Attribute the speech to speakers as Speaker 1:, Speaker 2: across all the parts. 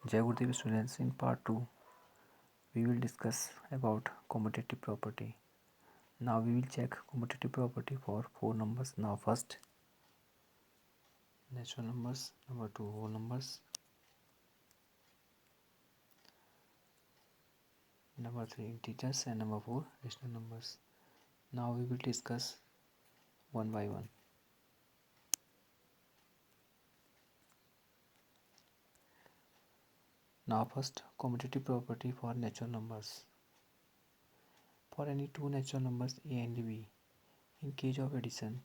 Speaker 1: Jai Gurudev students, in part 2 we will discuss about commutative property. Now we will check commutative property for 4 numbers. Now first natural numbers, number 2 whole numbers, number 3 integers, and number 4 rational numbers. Now we will discuss one by one. Now first commutative property for natural numbers. For any two natural numbers a and b, in case of addition,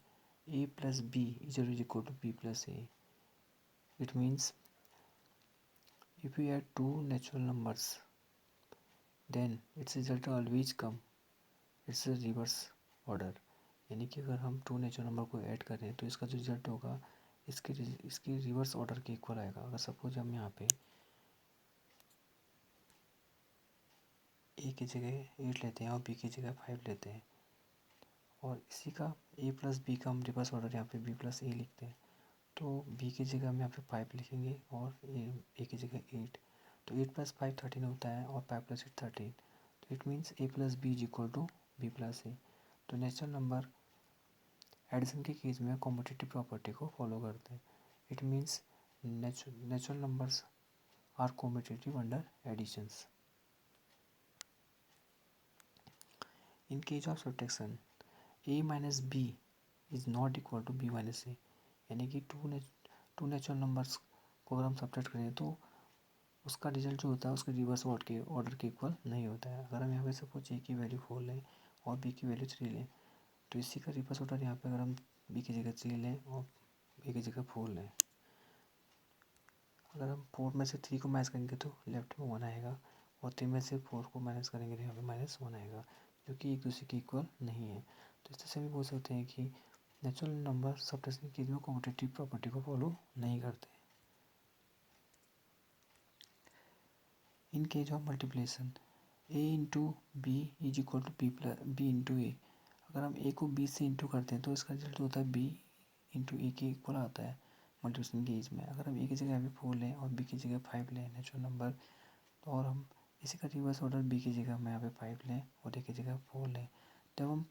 Speaker 1: a plus b is always equal to b plus a. It means if we add two natural numbers, then its result always come it's reverse order, यानी कि अगर हम two natural number को add करें तो इसका जो result होगा इसके रिवर्स ऑर्डर के इक्वल आएगा. अगर सपोज हम यहाँ पे ए की जगह 8 लेते हैं और बी की जगह 5 लेते हैं और इसी का ए प्लस बी का हम रिवर्स ऑर्डर यहाँ पे बी प्लस ए लिखते हैं, तो बी की जगह हम यहाँ पे 5 लिखेंगे और ए की जगह 8. तो 8 प्लस 5 13 होता है और 5 प्लस 8 13. तो it means A plus B is equal to B plus A. तो नेचुरल नंबर एडिशन के केस में कॉम्पिटिटिव प्रॉपर्टी को फॉलो करते हैं. It means natural numbers are competitive under additions. In case of subtraction A minus B is not equal to B minus A, यानी कि to natural numbers को अगर हम सब्ट्रैक्ट करें तो उसका रिजल्ट जो होता है उसके रिवर्स ऑर्डर के इक्वल नहीं होता है. अगर हम यहाँ पे सपोज ए की वैल्यू 4 लें और बी की वैल्यू 3 लें तो इसी का रिवर्स ऑर्डर यहाँ पे अगर हम बी की जगह 3 लें और ए की जगह 4 लें, अगर हम 4 में से 3 को माइनस करेंगे तो लेफ्ट में 1 आएगा और 3 में से 4 को माइनस करेंगे तो यहाँ पे -1 आएगा, जो कि एक दूसरे के इक्वल नहीं है. तो इस तरह से हम बोल सकते हैं कि नेचुरल नंबर सब्ट्रैक्शन की केस में कॉम्पिटिटिव प्रॉपर्टी को फॉलो नहीं करते. In case of multiplication A into B is equal to B into A. अगर हम ए को बी से इंटू करते हैं तो इसका रिजल्ट होता है बी इंटू ए के इक्वल आता है मल्टीप्लिकेशन के केस में. अगर हम ए की जगह यहाँ पे 4 लें और बी की जगह 5 लें नेचुरल नंबर, तो और हम इसी का रिवर्स ऑर्डर बी की जगह हम यहाँ पे 5 लें और ए की जगह 4 लें, जब हम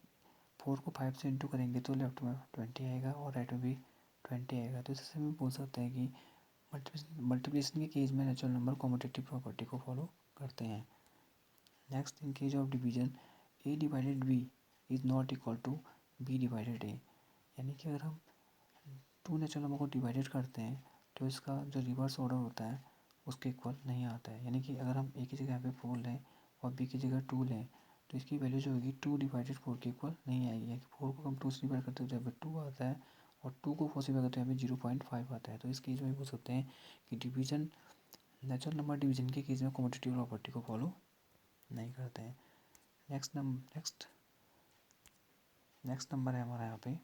Speaker 1: 4 को 5 से इंटू करेंगे तो लेफ्ट में 20 आएगा और राइट में भी 20 आएगा. तो इससे हम बोल सकते हैं कि मल्टीप्लिकेशन के केस में नेचुरल नंबर कॉम्पिटिटिव प्रॉपर्टी को फॉलो करते हैं. Next, in case of division A divided B is not equal to B divided A, यानी कि अगर हम टू नेचुरल नंबर को डिवाइडेड करते हैं तो इसका जो रिवर्स ऑर्डर होता है उसके इक्वल नहीं आता है. यानी कि अगर हम ए की जगह यहाँ पे 4 लें और बी की जगह 2 लें तो इसकी वैल्यू जो होगी 2 डिवाइडेड 4 के इक्वल नहीं आएगी. यानी कि 4 को हम 2 से डिवाइड करते हैं तो यहाँ पे 2 आता है और 2 को 4 से डिवाइड करते हैं यहाँ पे 0.5 आता है. तो इस केस में बोल सकते हैं कि डिवीजन नेचुरल नंबर डिवीजन के केस में कॉम्पिटिटिव प्रॉपर्टी को फॉलो नहीं करते हैं. नेक्स्ट नंबर है हमारा यहाँ पे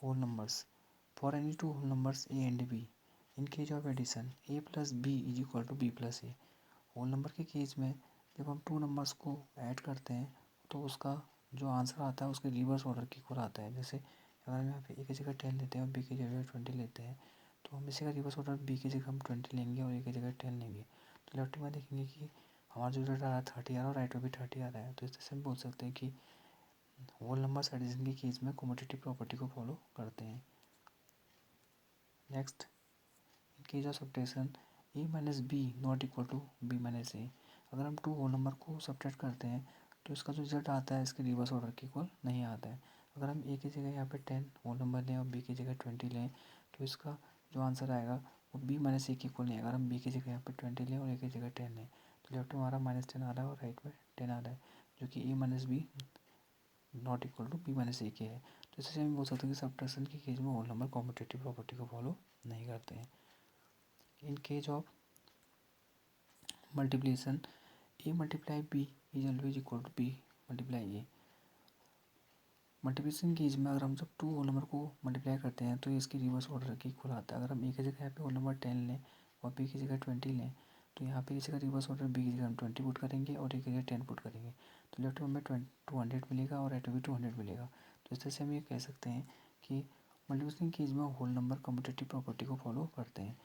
Speaker 1: whole numbers. For any two whole numbers a and b, in case of addition A plus B is equal to B plus a. Whole number के केस में जब हम टू नंबर्स को ऐड करते हैं तो उसका जो आंसर आता है उसके रिवर्स ऑर्डर के इक्वल आता है. जैसे अगर हम यहाँ पे ए की जगह 10 लेते हैं और बी की जगह 20 लेते हैं तो हम इसी का रिवर्स ऑर्डर बी की जगह हम 20 लेंगे और ए की जगह 10 लेंगे, तो लेफ्ट में देखेंगे कि हमारा जो रिजल्ट आ रहा है 30 आ रहा है और राइट में भी 30 आ रहा है. तो इस तरह से हम बोल सकते हैं कि होल नंबर्स एडिशन के केस में कॉम्पिटिटिव प्रॉपर्टी को फॉलो करते हैं. Next, in case of subtraction A minus B not equal to B minus A. अगर हम टू होल नंबर को सब्ट्रैक्ट करते हैं तो इसका जो रिजल्ट आता है इसके रिवर्स ऑर्डर के इक्वल नहीं आता है. अगर हम ए की जगह यहाँ पे 10 होल नंबर लें और बी की जगह 20 लें तो इसका जो आंसर आएगा वो बी माइनस ए के इक्वल नहीं आएगा. अगर हम बी की जगह यहाँ पे 20 लें और ए की जगह 10 लें तो लेफ्ट में हमारा -10 आ रहा है और राइट में 10 आ रहा है, जो कि A minus B not equal to B minus A के है. तो इससे हम बोल सकते हैं कि सब्ट्रैक्शन के केस में होल नंबर कॉम्पिटिटिव प्रॉपर्टी को फॉलो नहीं करते हैं. In case of multiplication A multiply B is always equal to B multiply a. Multiplication case में अगर हम जब टू होल नंबर को मल्टीप्लाई करते हैं तो इसकी रिवर्स ऑर्डर के इक्वल आता है. अगर हम ए की जगह यहाँ पे होल नंबर 10 लें और बी की जगह 20 लें तो यहाँ पे इसी का रिवर्स ऑर्डर बी की जगह हम 20 पुट करेंगे और ए की जगह 10 पुट करेंगे, तो लेफ्ट में हमें 200 मिलेगा और राइट में भी 200 मिलेगा. तो इस तरह से हम ये कह सकते हैं कि मल्टीप्लिकेशन केस में होल नंबर कम्यूटेटिव प्रॉपर्टी को फॉलो करते हैं.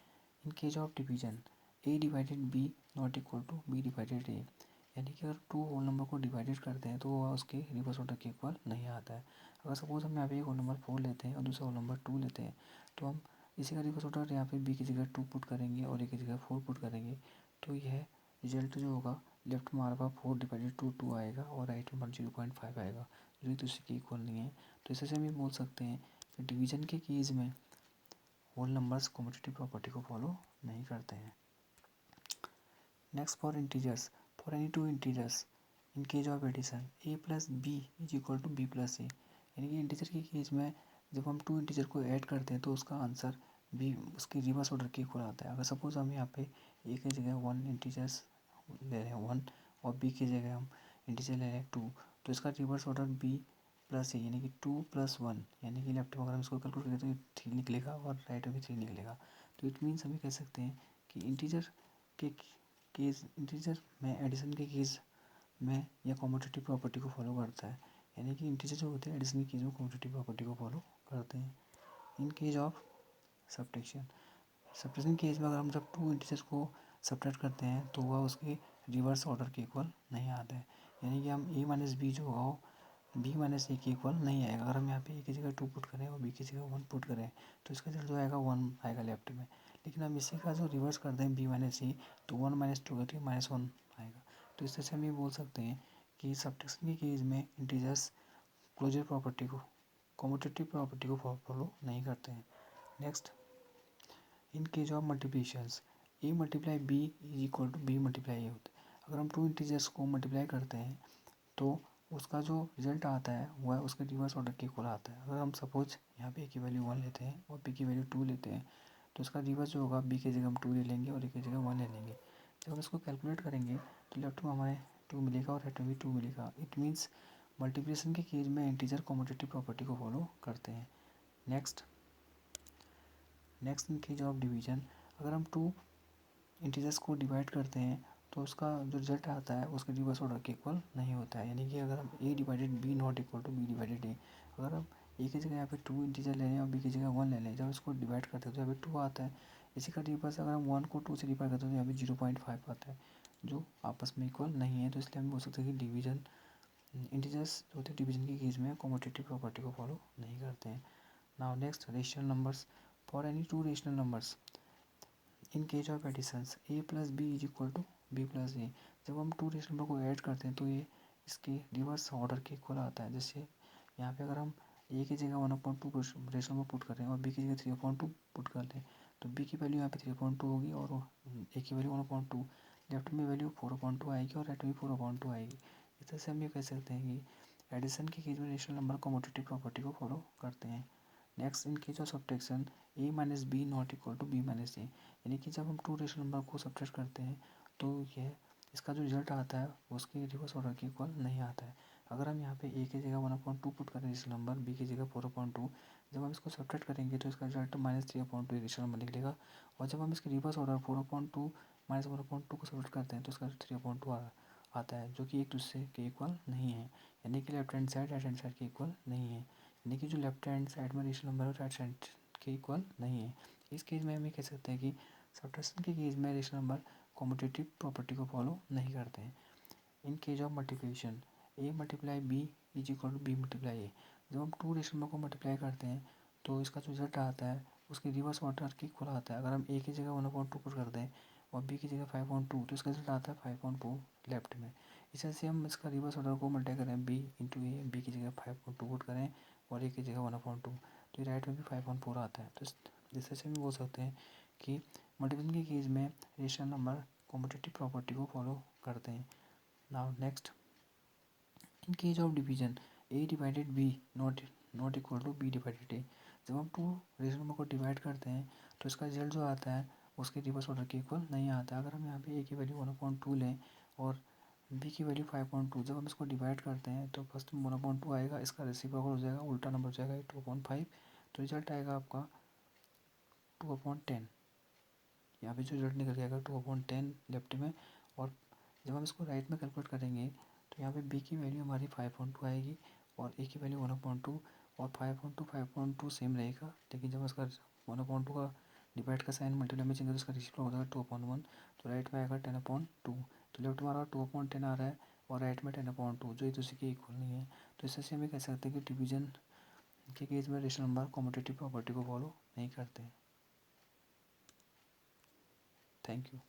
Speaker 1: In case of division A divided B not equal to B divided A, यानी कि अगर टू होल नंबर को डिवाइडेड करते हैं तो वह उसके रिवर्स ऑर्डर के इक्वल नहीं आता है। अगर सपोज हम यहाँ पे एक होल नंबर 4 लेते हैं और दूसरा होल नंबर 2 लेते हैं तो हम इसी का रिवर्स ऑर्डर यहाँ पे बी की जगह 2 पुट करेंगे और ए की जगह 4 पुट करेंगे, तो यह रिजल्ट जो होगा लेफ्ट में हमारे पास 4 डिवाइडेड टू 2 आएगा और राइट में 0.5 आएगा, जो एक दूसरे के इक्वल नहीं है। तो इसे से हम ये बोल सकते हैं कि डिवीजन के केस में होल नंबर्स कम्यूटेटिव प्रॉपर्टी को फॉलो नहीं करते हैं। Next for integers, for any two integers in case of addition A plus B is equal to B plus A, यानी कि इंटीजर के केस में जब हम टू इंटीजर को ऐड करते हैं तो उसका आंसर बी उसके रिवर्स ऑर्डर के इक्वल आता है। अगर सपोज हम यहाँ पे ए की जगह 1 इंटीजर्स ले रहे हैं 1 और बी की जगह हम इंटीजर ले रहे हैं 2, तो इसका reverse order B plus A यानी कि 2+1, यानी कि लेफ्ट में अगर हम इसको कैलकुलेट करें तो 3 निकलेगा और राइट में भी 3 निकलेगा। तो इट मीन्स हम ये कह सकते हैं कि इंटीजर के केस इंटीजर में एडिशन के केस में यह कम्यूटेटिव प्रॉपर्टी को फॉलो करता है, यानी कि इंटीजर जो होते हैं एडिशन के केस में कम्यूटेटिव प्रॉपर्टी को फॉलो करते हैं। In case of subtraction, subtraction case में अगर हम जब टू इंटीजर्स को सब्ट्रैक्ट करते हैं तो वह उसके रिवर्स ऑर्डर के इक्वल नहीं आता है, यानी कि हम ए माइनस बी जो होगा वो बी माइनस ए के इक्वल नहीं आएगा। अगर हम यहाँ पे ए की जगह 2 पुट करें और बी की जगह 1 पुट करें तो इसका रिजल्ट जो आएगा 1 आएगा लेफ्ट में, लेकिन हम इसी का जो रिवर्स कर दें बी माइनस ए तो 1 माइनस 2 करके -1 आएगा। तो इस तरह से हम ये बोल सकते हैं कि सब्ट्रैक्शन के केस में इंटीजर्स क्लोजर प्रॉपर्टी को कम्यूटेटिव प्रॉपर्टी को फॉलो नहीं करते हैं। Next, in case of multiplications A multiply B is equal to B multiply A होता है। अगर हम टू इंटीजर्स को मल्टीप्लाई करते हैं तो उसका जो रिजल्ट आता है वह उसके रिवर्स ऑर्डर के इक्वल आता है। अगर हम सपोज यहाँ पे ए की वैल्यू 1 लेते हैं और बी की वैल्यू 2 लेते हैं तो उसका रिवर्स जो होगा बी की जगह हम 2 ले लेंगे और ए की जगह 1 ले लेंगे। जब हम इसको कैलकुलेट करेंगे तो लेफ्ट में हमारे 2 मिलेगा और राइट में भी 2 मिलेगा। इट मीन्स मल्टीप्लिकेशन के केस में इंटीजर कम्यूटेटिव प्रॉपर्टी को फॉलो करते हैं। Next in case of division अगर हम टू इंटीजर्स को डिवाइड करते हैं तो उसका जो रिजल्ट आता है उसके रिवर्स ऑर्डर के इक्वल नहीं होता है, यानी कि अगर हम A divided B not equal to B divided A, अगर हम ए की जगह यहाँ पे 2 इंटीजर ले लें और बी की जगह 1 ले लें, जब इसको डिवाइड करते हैं तो यहाँ पे 2 आता है। इसी का रिवर्स अगर हम 1 को 2 से डिवाइड करते हैं तो यहाँ पे 0.5 आता है, जो आपस में इक्वल नहीं है। तो इसलिए हम बोल सकते हैं कि डिवीजन इंटीजर्स जो होते हैं डिवीजन के केस में कम्यूटेटिव प्रॉपर्टी को फॉलो नहीं करते हैं। Now next, rational numbers, for any two rational numbers in case of additions A plus B is equal to B plus A, जब हम टू रेशनल नंबर को ऐड करते हैं तो ये इसके रिवर्स ऑर्डर के इक्वल आता है। जैसे यहाँ पे अगर हम ए की जगह 1/2 रेशनल नंबर पुट करें और बी की जगह 3/2 पुट कर दें तो बी की वैल्यू यहाँ पे 3/2 होगी और ए की वैल्यू 1/2, लेफ्ट में वैल्यू 4/2 आएगी और राइट में 4/2 आएगी। इस तरह से हम ये कह सकते हैं कि एडिशन के केस में रेशनल नंबर कम्यूटेटिव प्रॉपर्टी को फॉलो करते हैं। Next, in case of subtraction A minus B not equal to B minus A, यानी कि जब हम टू रेशनल नंबर को सब्ट्रैक्ट करते हैं तो यह इसका जो रिजल्ट आता है उसके रिवर्स ऑर्डर के इक्वल नहीं आता है। अगर हम यहाँ पे ए की जगह 1/2 पुट करें रेशनल नंबर, बी की जगह 4/2, जब हम इसको सब्ट्रैक्ट करेंगे तो इसका रिजल्ट -3/2 रेशनल नंबर निकलेगा। और जब हम इसके रिवर्स ऑर्डर 4/2 -1/2 को सब्ट्रैक्ट करते हैं तो इसका 3/2 आता है, जो कि एक दूसरे के इक्वल नहीं है, यानी कि left hand side right hand side के इक्वल नहीं है, यानी कि जो लेफ्ट हैंड साइड में रेशनल नंबर है राइट साइड के इक्वल नहीं है। इस केस में हम ये कह सकते हैं कि सब्ट्रैक्शन के केस में रेशनल नंबर कम्यूटेटिव प्रॉपर्टी को फॉलो नहीं करते हैं। In case of multiplication A multiply B is equal to B multiply A, जब हम टू रेशनल नंबर को मल्टीप्लाई करते हैं तो इसका जो रिजल्ट आता है उसके रिवर्स ऑर्डर के इक्वल आता है। अगर हम ए की जगह 1/2 पुट कर दें और बी की जगह 5/2 तो इसका रिजल्ट आता है 5/4 लेफ्ट में। इस तरह से हम इसका रिवर्स ऑर्डर को मल्टीप्लाई करें बी इंटू ए, बी की जगह 5/2 पुट करें और ए की जगह 1/2 तो राइट में भी 5/4 आता है। तो इस तरह से हम बोल सकते हैं कि मल्टीप्लिकेशन के केस में रेशनल नंबर कम्यूटेटिव प्रॉपर्टी को फॉलो करते हैं। Now next, in case of division A divided B not equal to B divided A, जब हम टू रेशनल नंबर को डिवाइड करते हैं तो इसका रिजल्ट जो आता है उसके रिवर्स ऑर्डर के इक्वल नहीं आता। अगर हम यहाँ पे ए की वैल्यू 1/2 लें और बी की वैल्यू 5/2, जब हम इसको डिवाइड करते हैं तो फर्स्ट में 1/2 आएगा, इसका रेसिप्रोकल हो जाएगा, उल्टा नंबर हो जाएगा 2/5, तो रिजल्ट आएगा आपका 2/10। यहाँ पे जो रिजल्ट निकल के आएगा 2/10 लेफ्ट में। और जब हम इसको राइट में कैलकुलेट करेंगे तो यहाँ पे बी की वैल्यू हमारी 5/2 आएगी और ए की वैल्यू 1/2 और 5/2 सेम रहेगा, लेकिन जब इसका 1/2 का डिवाइड का साइन मल्टीप्लाई में चेंज तो इसका रेशियो हो जाएगा 2/1, तो राइट में आएगा 10/2, तो लेफ्ट में आ रहा 2/10 आ रहा है और राइट में 10/2, जो एक दूसरे के इक्वल नहीं है। तो इससे से हमें कह सकते हैं कि डिवीजन के केस में रेशनल नंबर कम्यूटेटिव प्रॉपर्टी को फॉलो नहीं करते। Thank you.